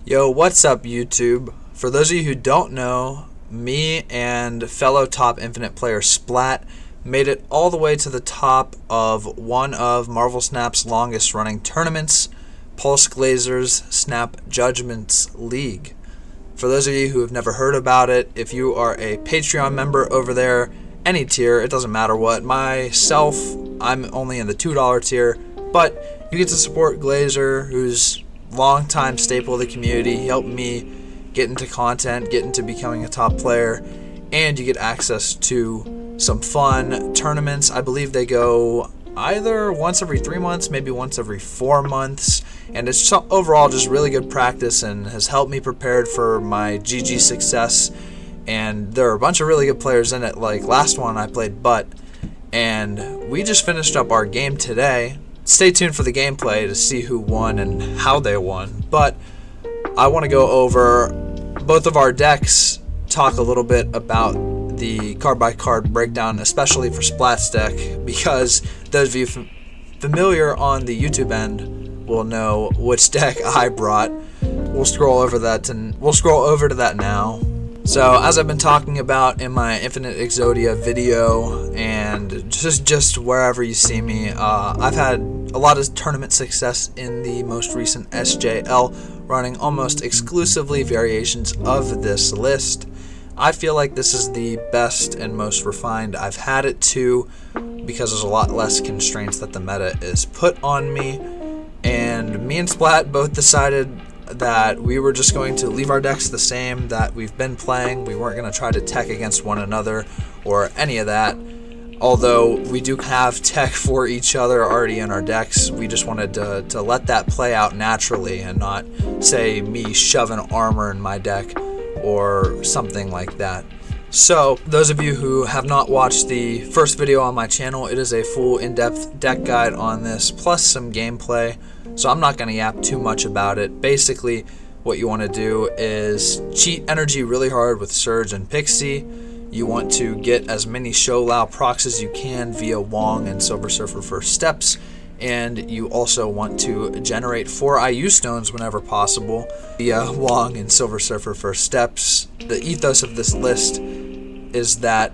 Yo, what's up, YouTube? For those of you who don't know, me and fellow top Infinite player Splat made it all the way to the top of one of Marvel Snap's longest running tournaments, Pulse Glazer's Snap Judgments League. For those of you who have never heard about it, if you are a Patreon member over there, any tier, it doesn't matter what. Myself, I'm only in the $2 tier, but you get to support Glazer, who's long-time staple of the community. He helped me get into content, get into becoming a top player, and you get access to some fun tournaments. I believe they go either once every 3 months, maybe once every 4 months, and it's overall just really good practice and has helped me prepared for my GG success. And there are a bunch of really good players in it. Like last one I played Butt, and we just finished up our game today. Stay tuned for the gameplay to see who won and how they won, but I want to go over both of our decks, talk a little bit about the card-by-card breakdown, especially for Splat's deck, because those of you familiar on the YouTube end will know which deck I brought. We'll scroll over to that now. So, as I've been talking about in my Infinite Exodia video and just wherever you see me, I've had a lot of tournament success in the most recent SJL, running almost exclusively variations of this list. I feel like this is the best and most refined I've had it to, because there's a lot less constraints that the meta is put on me. And me and Splat both decided that we were just going to leave our decks the same that we've been playing. We weren't going to try to tech against one another or any of that. Although we do have tech for each other already in our decks, we just wanted to let that play out naturally and not, say, me shoving armor in my deck or something like that. So, those of you who have not watched the first video on my channel, it is a full in-depth deck guide on this, plus some gameplay. So I'm not going to yap too much about it. Basically, what you want to do is cheat energy really hard with Surge and Pixie. You want to get as many Show Lao procs as you can via Wong and Silver Surfer First Steps. And you also want to generate 4 IU stones whenever possible via Wong and Silver Surfer First Steps. The ethos of this list is that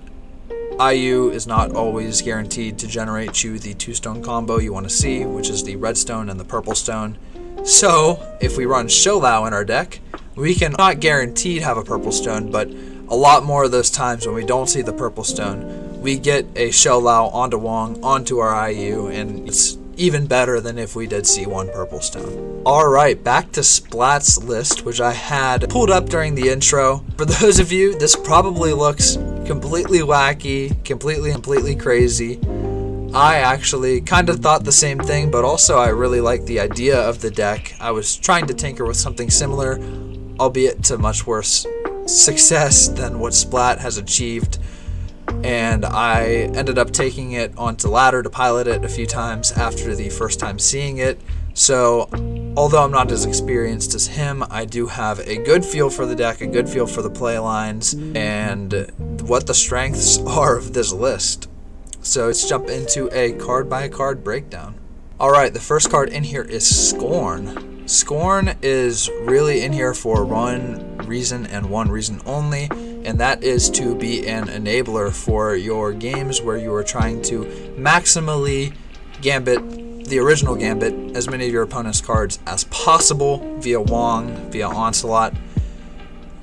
IU is not always guaranteed to generate you the 2-stone combo you want to see, which is the red stone and the purple stone. So, if we run Show Lao in our deck, we can not guaranteed have a purple stone, but a lot more of those times when we don't see the purple stone, we get a Show Lao onto Wong, onto our IU, and it's even better than if we did see one purple stone. Alright, back to Splat's list, which I had pulled up during the intro. For those of you, this probably looks completely wacky, completely crazy. I actually kind of thought the same thing, but also I really like the idea of the deck. I was trying to tinker with something similar, albeit to much worse success than what Splat has achieved. And I ended up taking it onto ladder to pilot it a few times after the first time seeing it. So, although I'm not as experienced as him, I do have a good feel for the deck, a good feel for the play lines, and what the strengths are of this list. So let's jump into a card-by-card breakdown. Alright, the first card in here is Scorn. Scorn is really in here for one reason and one reason only, and that is to be an enabler for your games where you are trying to maximally Gambit, the original Gambit, as many of your opponent's cards as possible via Wong, via Onslaught.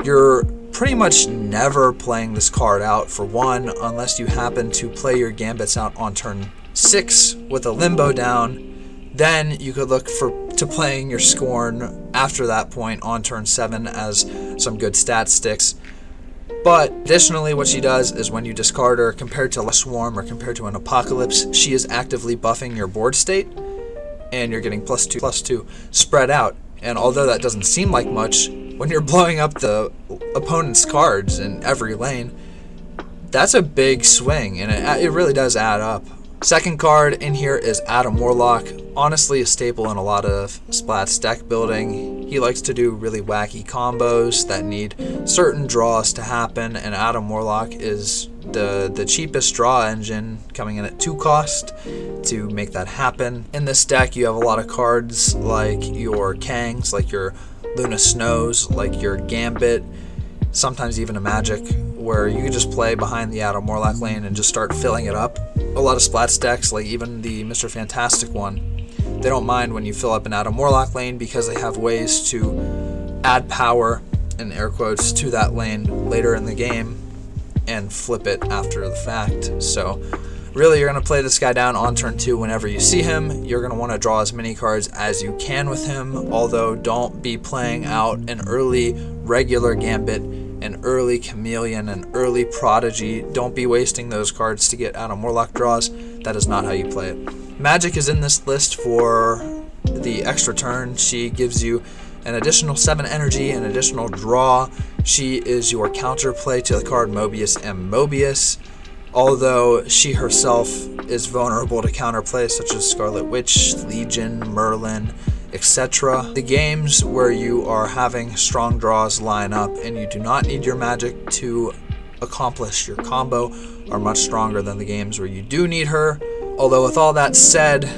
You're pretty much never playing this card out for one, unless you happen to play your Gambits out on turn 6 with a limbo down. Then you could look to playing your Scorn after that point on turn 7 as some good stat sticks. But additionally, what she does is when you discard her, compared to a Swarm or compared to an Apocalypse, she is actively buffing your board state, and you're getting +2/+2 spread out. And although that doesn't seem like much, when you're blowing up the opponent's cards in every lane, that's a big swing, and it really does add up. Second card in here is Adam Warlock. Honestly, a staple in a lot of Splat's deck building. He likes to do really wacky combos that need certain draws to happen, and Adam Warlock is the cheapest draw engine, coming in at 2 cost to make that happen. In this deck, you have a lot of cards like your Kangs, like your Luna Snows, like your Gambit, sometimes even a Magik, where you can just play behind the Adam Warlock lane and just start filling it up. A lot of Splat decks, like even the Mr. Fantastic one, they don't mind when you fill up an Adam Warlock lane because they have ways to add power, in air quotes, to that lane later in the game and flip it after the fact. So really, you're going to play this guy down on turn 2 whenever you see him. You're going to want to draw as many cards as you can with him, although don't be playing out an early regular Gambit, an early Chameleon, an early Prodigy. Don't be wasting those cards to get Adam Warlock draws. That is not how you play it. Magik is in this list for the extra turn. She gives you an additional 7 energy, an additional draw. She is your counterplay to the card Mobius and Mobius, although she herself is vulnerable to counterplay such as Scarlet Witch, Legion, Merlin, etc. The games where you are having strong draws line up and you do not need your Magik to accomplish your combo are much stronger than the games where you do need her. Although with all that said,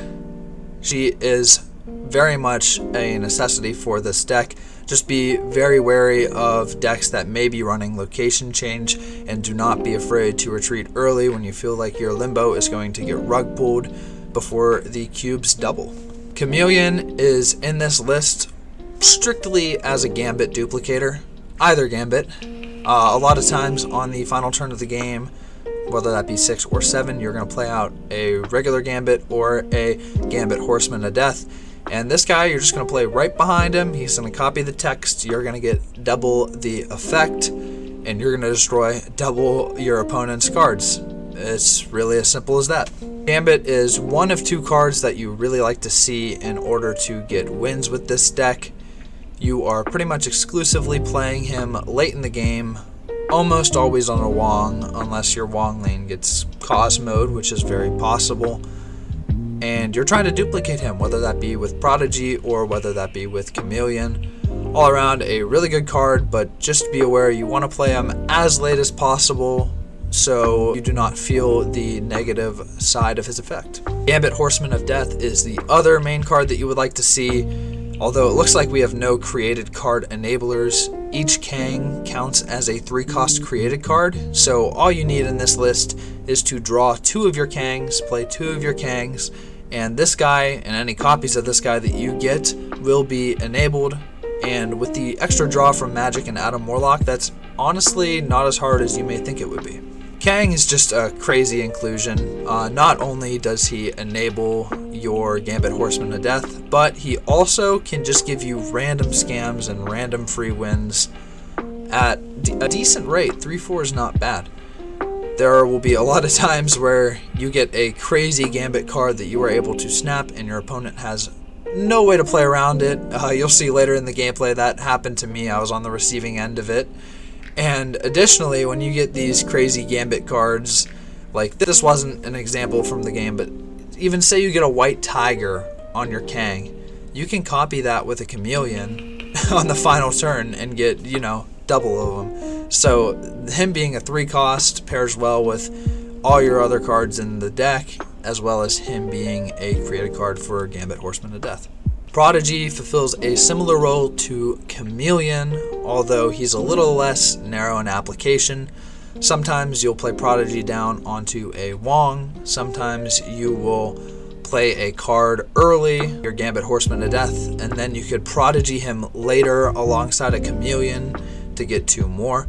she is very much a necessity for this deck. Just be very wary of decks that may be running location change, and do not be afraid to retreat early when you feel like your limbo is going to get rug pulled before the cubes double. Chameleon is in this list strictly as a Gambit duplicator, either Gambit. A lot of times on the final turn of the game, whether that be 6 or 7, you're going to play out a regular Gambit or a Gambit Horseman of Death. And this guy, you're just going to play right behind him. He's going to copy the text. You're going to get double the effect, and you're going to destroy double your opponent's cards. It's really as simple as that. Gambit is one of 2 cards that you really like to see in order to get wins with this deck. You are pretty much exclusively playing him late in the game, almost always on a Wong, unless your Wong lane gets Cause mode, which is very possible. And you're trying to duplicate him, whether that be with Prodigy or whether that be with Chameleon. All around a really good card, but just be aware you want to play him as late as possible so you do not feel the negative side of his effect. Gambit Horseman of Death is the other main card that you would like to see. Although it looks like we have no created card enablers, each Kang counts as a 3-cost created card, so all you need in this list is to draw 2 of your Kangs, play 2 of your Kangs, and this guy and any copies of this guy that you get will be enabled. And with the extra draw from Magik and Adam Warlock, that's honestly not as hard as you may think it would be. Kang is just a crazy inclusion. Not only does he enable your Gambit Horseman of Death, but he also can just give you random scams and random free wins at a decent rate. 3-4 is not bad. There will be a lot of times where you get a crazy Gambit card that you are able to snap and your opponent has no way to play around it. You'll see later in the gameplay that happened to me. I was on the receiving end of it. And additionally, when you get these crazy Gambit cards, like this wasn't an example from the game, but even say you get a white tiger on your Kang, you can copy that with a Chameleon on the final turn and get, you know, double of them. So him being a 3-cost pairs well with all your other cards in the deck, as well as him being a created card for Gambit Horseman of Death. Prodigy fulfills a similar role to Chameleon, although he's a little less narrow in application. Sometimes you'll play Prodigy down onto a Wong, sometimes you will play a card early, your Gambit Horseman of Death, and then you could Prodigy him later alongside a Chameleon to get 2 more.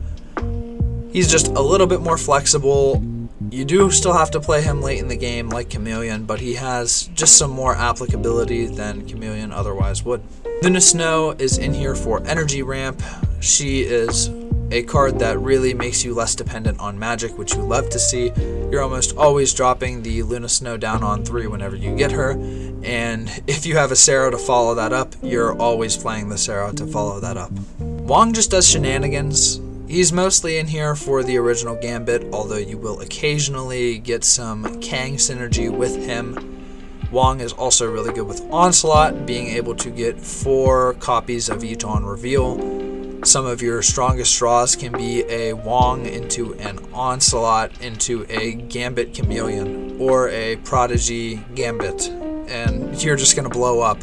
He's just a little bit more flexible. You do still have to play him late in the game like Chameleon, but he has just some more applicability than Chameleon otherwise would. Luna Snow is in here for energy ramp. She is a card that really makes you less dependent on Magik, which you love to see. You're almost always dropping the Luna Snow down on 3 whenever you get her, and if you have a Sera to follow that up, you're always playing the Sera to follow that up. Wong just does shenanigans. He's mostly in here for the original Gambit, although you will occasionally get some Kang synergy with him. Wong is also really good with Onslaught, being able to get 4 copies of each on reveal. Some of your strongest draws can be a Wong into an Onslaught into a Gambit Chameleon or a Prodigy Gambit, and you're just going to blow up.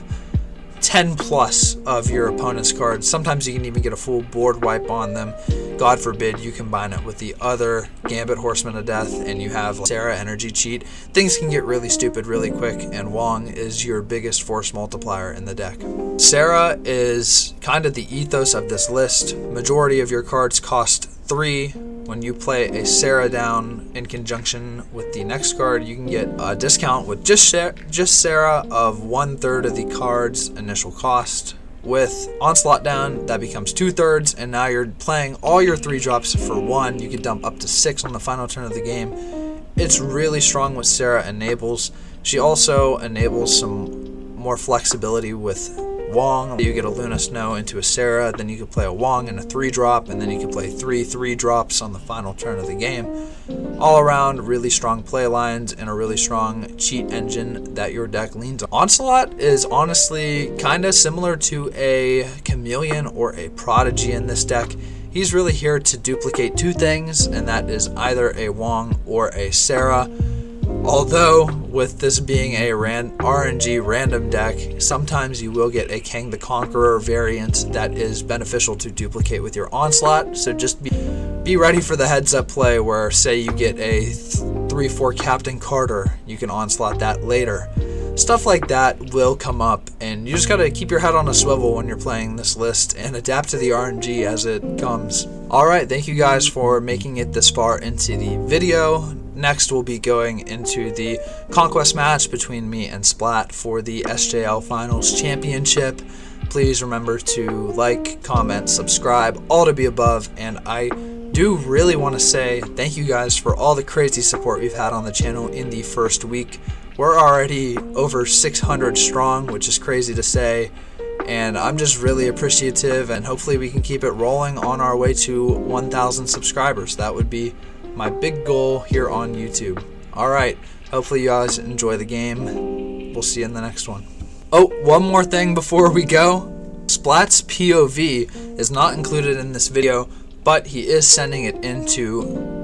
10 plus of your opponent's cards. Sometimes you can even get a full board wipe on them. God forbid you combine it with the other Gambit Horseman of Death and you have Sera energy cheat. Things can get really stupid really quick, and Wong is your biggest force multiplier in the deck. Sera is kind of the ethos of this list. Majority of your cards cost 3. When you play a Sera down in conjunction with the next card, you can get a discount with just Sera of 1/3 of the card's initial cost. With Onslaught down, that becomes 2/3, and now you're playing all your 3 drops for 1. You can dump up to 6 on the final turn of the game. It's really strong with Sera enables. She also enables some more flexibility with Wong. You get a Luna Snow into a Sera, then you can play a Wong and a 3-drop, and then you can play 3 3-drops on the final turn of the game. All around, really strong play lines and a really strong cheat engine that your deck leans on. Onslaught is honestly kind of similar to a Chameleon or a Prodigy in this deck. He's really here to duplicate 2 things, and that is either a Wong or a Sera. Although, with this being a RNG random deck, sometimes you will get a Kang the Conqueror variant that is beneficial to duplicate with your Onslaught, so just be ready for the heads up play where, say you get a 3/4 Captain Carter, you can Onslaught that later. Stuff like that will come up, and you just gotta keep your head on a swivel when you're playing this list and adapt to the RNG as it comes. Alright, thank you guys for making it this far into the video. Next, we'll be going into the conquest match between me and Splat for the SJL Finals Championship. Please remember to like, comment, subscribe, all to be above, and I do really want to say thank you guys for all the crazy support we've had on the channel in the first week. We're already over 600 strong, which is crazy to say, and I'm just really appreciative, and hopefully we can keep it rolling on our way to 1,000 subscribers. That would be my big goal here on YouTube. Alright, hopefully you guys enjoy the game. We'll see you in the next one. Oh, one more thing before we go. Splat's POV is not included in this video, but he is sending it into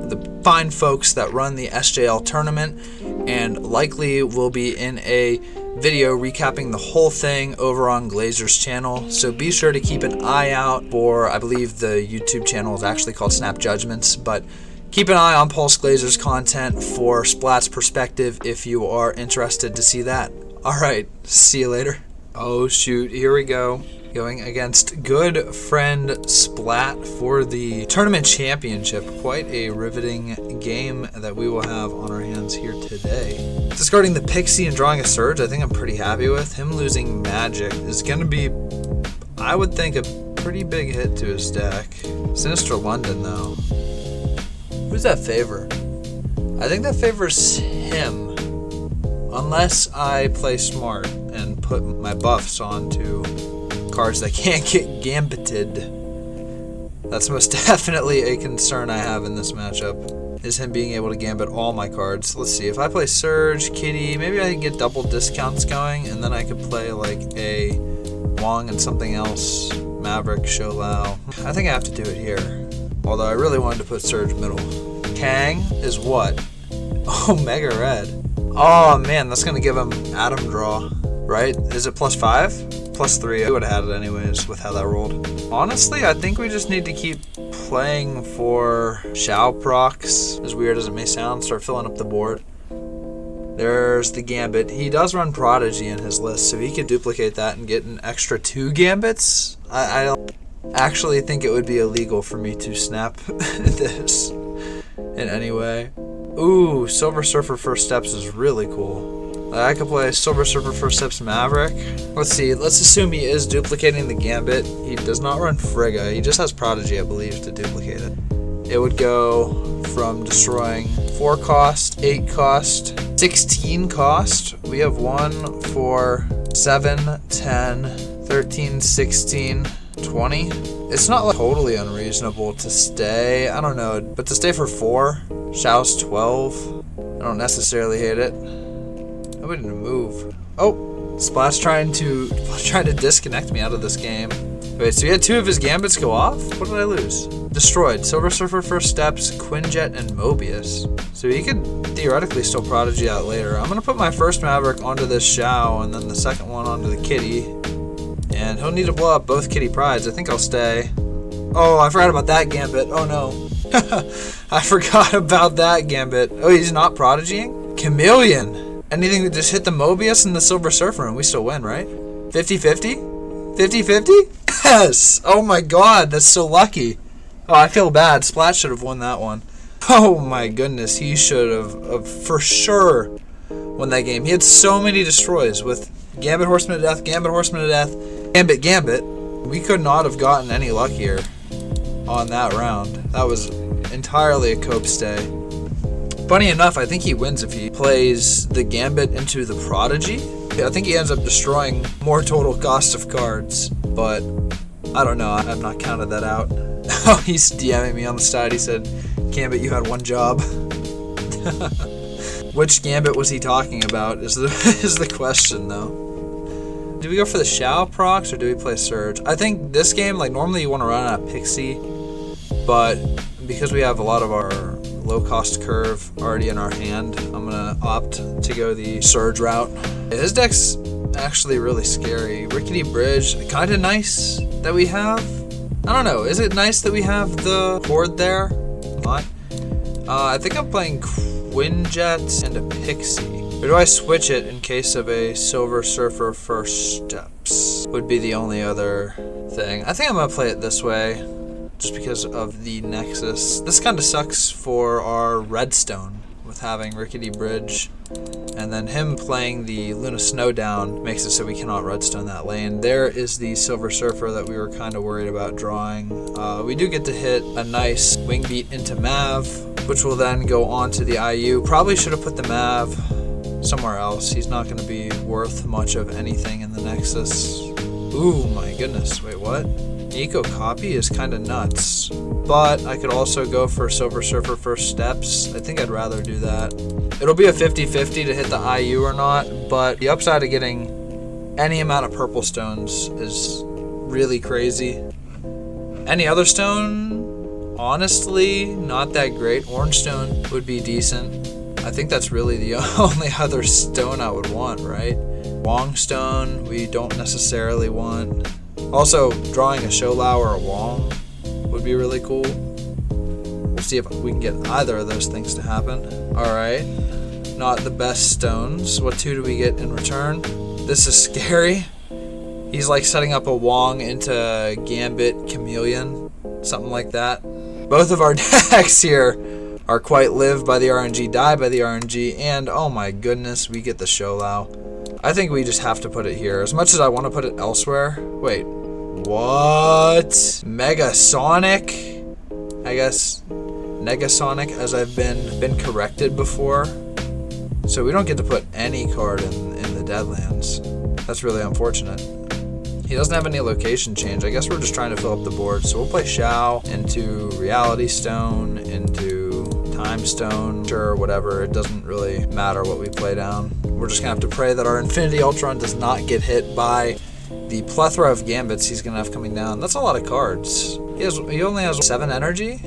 the fine folks that run the SJL tournament, and likely will be in a video recapping the whole thing over on Glazer's channel. So be sure to keep an eye out for, I believe the YouTube channel is actually called Snap Judgments, but keep an eye on Pulse Glazer's content for Splat's perspective if you are interested to see that. Alright, see you later. Oh shoot, here we go. Going against good friend Splat for the tournament championship. Quite a riveting game that we will have on our hands here today. Discarding the Pixie and drawing a Surge, I think I'm pretty happy with. Him losing Magik is going to be, I would think, a pretty big hit to his deck. Sinister London though. Who's that favor? I think that favors him. Unless I play smart and put my buffs onto cards that can't get gambited. That's most definitely a concern I have in this matchup, is him being able to gambit all my cards. Let's see, if I play Surge, Kitty, maybe I can get double discounts going, and then I could play like a Wong and something else, Maverick, Sholau. I think I have to do it here, although I really wanted to put Surge middle. Kang is what? Oh, Mega Red. Oh man, that's gonna give him Atom Draw, right? Is it +5? +3, I would have had it anyways with how that rolled. Honestly, I think we just need to keep playing for Shao procs, as weird as it may sound, start filling up the board. There's the Gambit. He does run Prodigy in his list, so he could duplicate that and get an extra 2 Gambits. I don't actually think it would be illegal for me to snap this in any way. Ooh, Silver Surfer First Steps is really cool. I could play Silver Surfer First Steps Maverick. Let's see, let's assume he is duplicating the Gambit. He does not run Frigga, he just has Prodigy, I believe, to duplicate it. It would go from destroying 4 cost, 8 cost, 16 cost. We have 1, 4, 7, 10, 13, 16, 20. It's not like totally unreasonable to stay, I don't know, but to stay for 4, Shao's 12, I don't necessarily hate it. I wouldn't move. Oh, Splat's trying to disconnect me out of this game. Wait, so he had 2 of his Gambits go off? What did I lose? Destroyed. Silver Surfer First Steps, Quinjet, and Mobius. So he could theoretically still Prodigy out later. I'm going to put my first Maverick onto this Shao, and then the second one onto the Kitty. And he'll need to blow up both Kitty Prides. I think I'll stay. Oh, I forgot about that Gambit. Oh no. I forgot about that Gambit. Oh, he's not Prodigying? Chameleon. Anything that just hit the Mobius and the Silver Surfer and we still win, right? 50-50? 50-50? Yes! Oh my god, that's so lucky. Oh, I feel bad. Splat should have won that one. Oh my goodness, he should have for sure won that game. He had so many destroys with Gambit, Horseman to death, Gambit, Horseman to death, Gambit, Gambit. We could not have gotten any luckier on that round. That was entirely a cope stay. Funny enough, I think he wins if he plays the Gambit into the Prodigy. I think he ends up destroying more total cost of cards, but I don't know. I have not counted that out. Oh, he's DMing me on the side. He said, Gambit, you had one job. Which Gambit was he talking about is the question, though. Do we go for the Shao procs or do we play Surge? I think this game, like normally you want to run out of Pixie, but because we have a lot of our low-cost curve already in our hand, I'm going to opt to go the Surge route. His deck's actually really scary. Rickety Bridge, kind of nice that we have. I don't know, is it nice that we have the Horde there? Not. I think I'm playing Quinjet and a Pixie. Or do I switch it in case of a Silver Surfer First Steps? Would be the only other thing. I think I'm going to play it this way, just because of the Nexus. This kind of sucks for our Redstone, with having Rickety Bridge, and then him playing the Luna Snowdown makes it so we cannot Redstone that lane. There is the Silver Surfer that we were kind of worried about drawing. We do get to hit a nice Wing Beat into Mav, which will then go on to the IU. Probably should have put the Mav somewhere else. He's not going to be worth much of anything in the Nexus. Ooh, my goodness. Wait, what? Eco copy is kind of nuts. But I could also go for Silver Surfer First Steps. I think I'd rather do that. It'll be a 50-50 to hit the IU or not, but the upside of getting any amount of purple stones is really crazy. Any other stone, honestly, not that great. Orange stone would be decent. I think that's really the only other stone I would want, right? Wong stone, we don't necessarily want. Also, drawing a Sholau or a Wong would be really cool. We'll see if we can get either of those things to happen. Alright, not the best stones. What two do we get in return? This is scary. He's like setting up a Wong into Gambit, Chameleon, something like that. Both of our decks here are quite live by the RNG, die by the RNG, and oh my goodness, we get the Sholau. I think we just have to put it here. As much as I want to put it elsewhere. Wait, what? Mega Sonic? I guess Negasonic, as I've been corrected before. So we don't get to put any card in the Deadlands. That's really unfortunate. He doesn't have any location change. I guess we're just trying to fill up the board. So we'll play Shao into Reality Stone, into Time Stone, sure, whatever. It doesn't really matter what we play down. We're just going to have to pray that our Infinity Ultron does not get hit by the plethora of Gambits he's going to have coming down. That's a lot of cards. He only has 7 energy.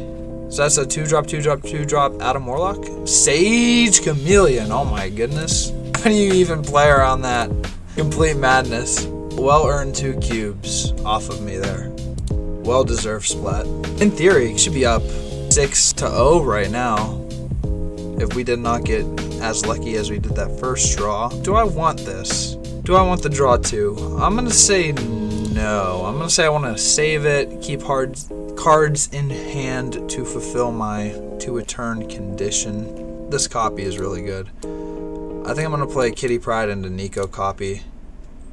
So that's a 2-drop, 2-drop, 2-drop Adam Warlock. Sage Chameleon. Oh my goodness. How do you even play around that? Complete madness. Well-earned 2 cubes off of me there. Well-deserved Splat. In theory, he should be up 6-0 right now if we did not get as lucky as we did that first draw. Do I want this? Do I want the draw 2? I'm going to say no. I'm going to say I want to save it, keep cards in hand to fulfill my to-a-turn condition. This copy is really good. I think I'm going to play Kitty Pride into Nico copy.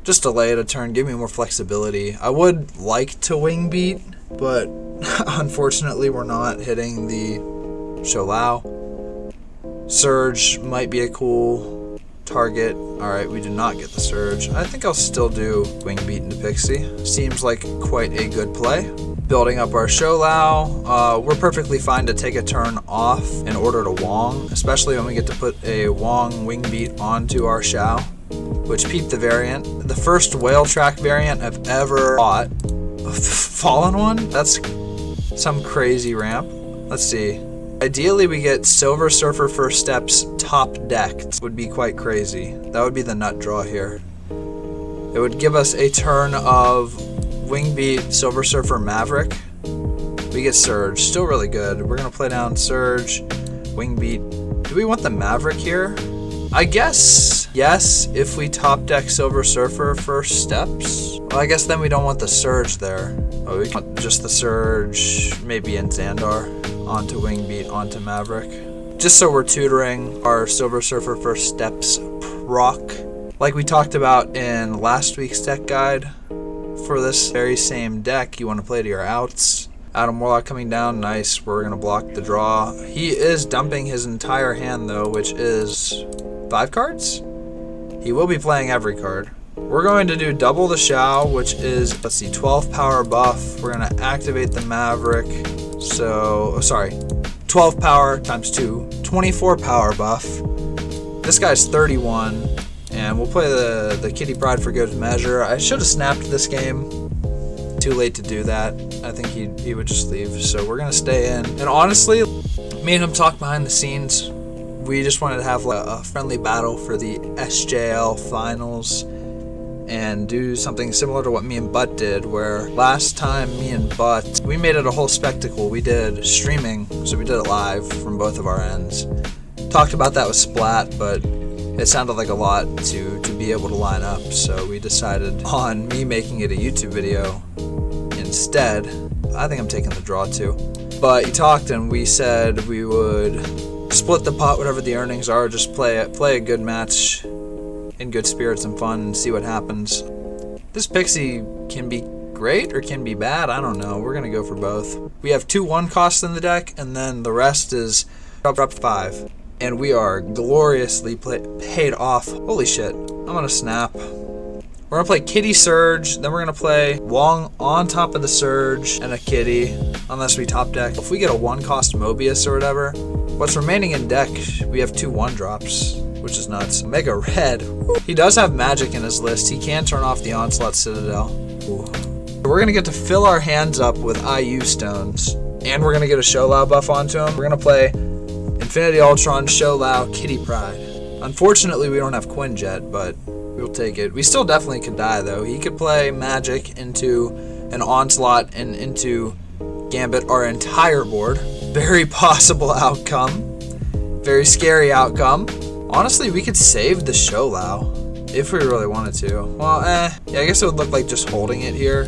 Just delay it a turn, give me more flexibility. I would like to Wing Beat, but unfortunately we're not hitting the Sholau. Surge might be a cool target. Alright, we do not get the Surge. I think I'll still do Wing Beat into Pixie. Seems like quite a good play. Building up our Sholau. We're perfectly fine to take a turn off in order to Wong, especially when we get to put a Wong Wing Beat onto our Shao, which peeped the variant. The first whale track variant I've ever bought. Fallen one? That's some crazy ramp. Let's see. Ideally we get Silver Surfer First Steps top decked. Would be quite crazy. That would be the nut draw here. It would give us a turn of Wingbeat, Silver Surfer, Maverick. We get Surge, still really good. We're gonna play down Surge, Wingbeat. Do we want the Maverick here? I guess yes, if we top deck Silver Surfer first steps. Well, I guess then we don't want the Surge there. Oh, we want just the Surge, maybe in Xandar, onto Wingbeat, onto Maverick. Just so we're tutoring our Silver Surfer first steps proc. Like we talked about in last week's deck guide, for this very same deck, you want to play to your outs. Adam Warlock coming down, nice, we're going to block the draw. He is dumping his entire hand though, which is 5 cards? He will be playing every card. We're going to do double the Shao, which is, let's see, 12 power buff. We're going to activate the Maverick. So, 12 power times 2, 24 power buff. This guy's 31, and we'll play the Kitty Pride for good measure. I should have snapped this game. Too late to do that. I think he would just leave, so we're gonna stay in. And honestly, me and him talk behind the scenes. We just wanted to have a friendly battle for the SJL Finals and do something similar to what me and Butt did, where last time me and Butt, we made it a whole spectacle. We did streaming, so we did it live from both of our ends. Talked about that with Splat, but it sounded like a lot to be able to line up, so we decided on me making it a YouTube video instead. I think I'm taking the draw too. But he talked and we said we would split the pot, whatever the earnings are, just play a good match in good spirits and fun and see what happens. This Pixie can be great or can be bad, I don't know. We're gonna go for both. We have 2 1 costs in the deck, and then the rest is up 5. And we are gloriously paid off. Holy shit, I'm gonna snap. We're gonna play Kitty Surge, then we're gonna play Wong on top of the Surge and a Kitty, unless we top deck. If we get a 1 cost Mobius or whatever, what's remaining in deck, we have 2 1-drops, which is nuts. Mega Red. He does have Magik in his list. He can turn off the Onslaught Citadel. Ooh. We're gonna get to fill our hands up with IU stones, and we're gonna get a Show Lao buff onto him. We're gonna play Infinity Ultron, Show Lao, Kitty Pride. Unfortunately, we don't have Quinjet, but we'll take it. We still definitely could die, though. He could play Magik into an Onslaught and into Gambit our entire board. Very possible outcome. Very scary outcome. Honestly, we could save the Show Lao if we really wanted to. Well, yeah, I guess it would look like just holding it here,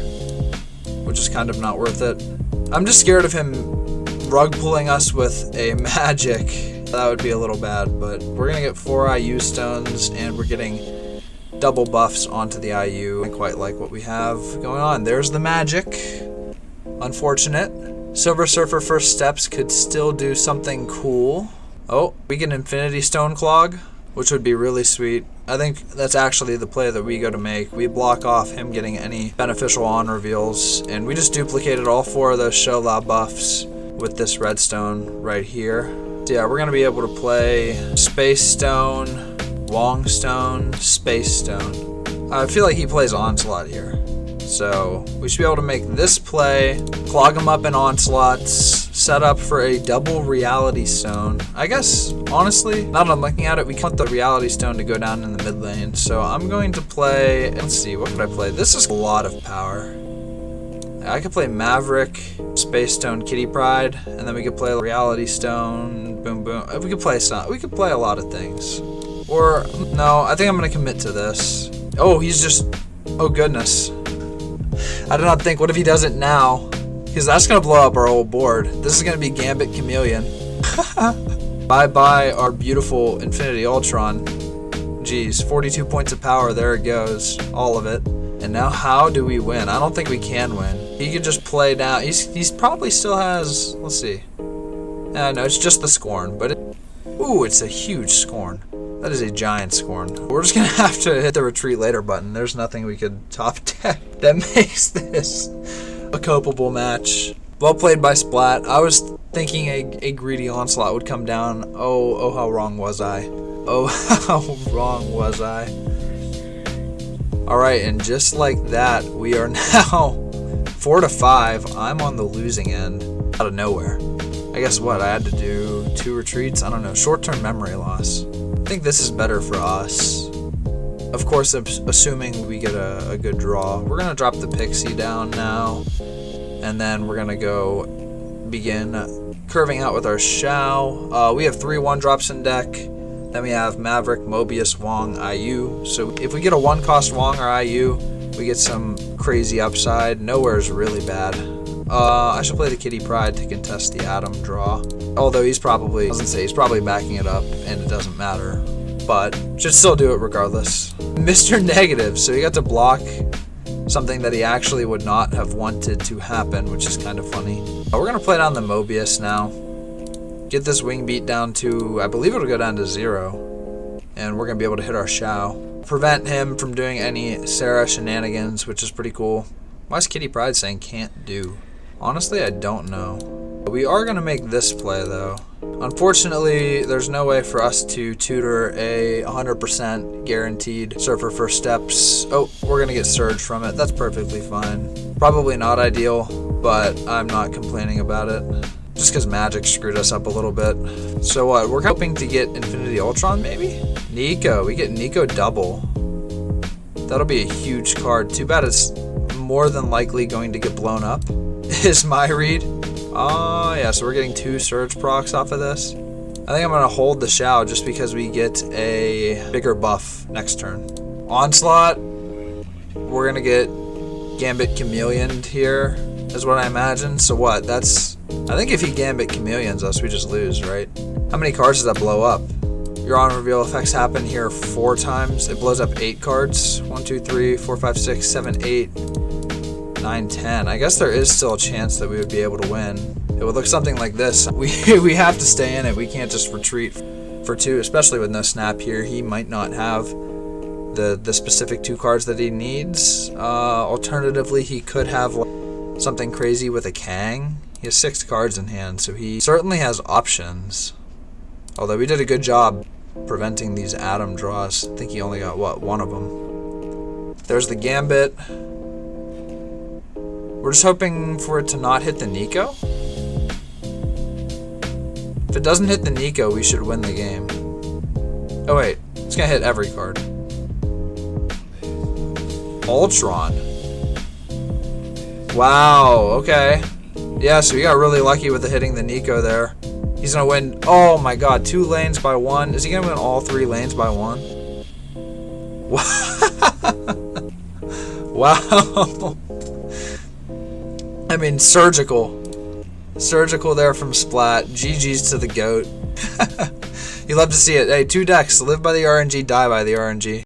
which is kind of not worth it. I'm just scared of him rug pulling us with a Magik. That would be a little bad, but we're gonna get 4 IU stones and we're getting double buffs onto the IU. I quite like what we have going on. There's the Magik. Unfortunate. Silver Surfer first steps could still do something cool. Oh, we get Infinity Stone Clog, which would be really sweet. I think that's actually the play that we go to make. We block off him getting any beneficial on reveals, and we just duplicated all 4 of those Show Lao buffs with this redstone right here. So yeah, we're gonna be able to play Space Stone, Wong Stone, Space Stone. I feel like he plays Onslaught here. So we should be able to make this play, clog him up in Onslaughts, set up for a double Reality Stone. I guess, honestly, now that I'm looking at it, we want the Reality Stone to go down in the mid lane. So I'm going to play, let's see, what could I play? This is a lot of power. I could play Maverick, Space Stone, Kitty Pride, and then we could play Reality Stone, boom boom. We could play a lot of things. Or, no, I think I'm gonna commit to this. Oh, he's just, oh goodness. I did not think, what if he does it now? Because that's gonna blow up our old board. This is gonna be Gambit Chameleon. Bye-bye our beautiful Infinity Ultron. Jeez, 42 points of power, there it goes. All of it. And now how do we win? I don't think we can win. He could just play down. He's probably still has, let's see. No, it's just the Scorn, but ooh, it's a huge Scorn. That is a giant Scorn. We're just gonna have to hit the retreat later button. There's nothing we could top deck that makes this a copable match. Well played by Splat. I was thinking a greedy Onslaught would come down. Oh, how wrong was I? Oh, how wrong was I? Alright, and just like that, we are now 4-5. I'm on the losing end out of nowhere. I guess what? I had to do 2 retreats? I don't know. Short-term memory loss. I think this is better for us. Of course, assuming we get a good draw. We're going to drop the Pixie down now. And then we're going to go begin curving out with our Shao. We have 3 1-drops in deck. Then we have Maverick, Mobius, Wong, IU. So if we get a 1-cost Wong or IU, we get some crazy upside. Nowhere's really bad. I should play the Kitty Pride to contest the Atom draw. Although he's probably backing it up, and it doesn't matter. But should still do it regardless. Mr. Negative, so he got to block something that he actually would not have wanted to happen, which is kind of funny. We're gonna play down the Mobius now. Get this wing beat down to, I believe it'll go down to 0. And we're gonna be able to hit our Shao. Prevent him from doing any Sera shenanigans, which is pretty cool. Why is Kitty Pride saying can't do? Honestly, I don't know. We are going to make this play, though. Unfortunately, there's no way for us to tutor a 100% guaranteed Surfer First Steps. Oh, we're going to get Surge from it. That's perfectly fine. Probably not ideal, but I'm not complaining about it. Just because Magik screwed us up a little bit. So what? We're hoping to get Infinity Ultron, maybe? Nico. We get Nico double. That'll be a huge card. Too bad it's more than likely going to get blown up, is my read. Oh, yeah, so we're getting 2 Surge procs off of this. I think I'm going to hold the Shao just because we get a bigger buff next turn. Onslaught. We're going to get Gambit Chameleon here, is what I imagine. So what? That's... I think if he Gambit Chameleons us, we just lose, right? How many cards does that blow up? Your on reveal effects happen here 4 times. It blows up 8 cards. 1, 2, 3, 4, 5, 6, 7, 8, 9, 10. I guess there is still a chance that we would be able to win. It would look something like this. We have to stay in it. We can't just retreat for 2, especially with no snap here. He might not have the specific 2 cards that he needs. Alternatively, he could have something crazy with a Kang. He has 6 cards in hand, so he certainly has options. Although we did a good job preventing these Atom draws. I think he only got, what, 1 of them. There's the Gambit. We're just hoping for it to not hit the Nico. If it doesn't hit the Nico, we should win the game. Oh wait, it's gonna hit every card. Ultron. Wow, okay. Yeah, so we got really lucky with the hitting the Nico there. He's gonna win, oh my god, 2 lanes by 1. Is he gonna win all 3 lanes by 1? Wow. I mean, surgical. Surgical there from Splat. GG's to the GOAT. You love to see it. Hey, 2 decks. Live by the RNG, die by the RNG.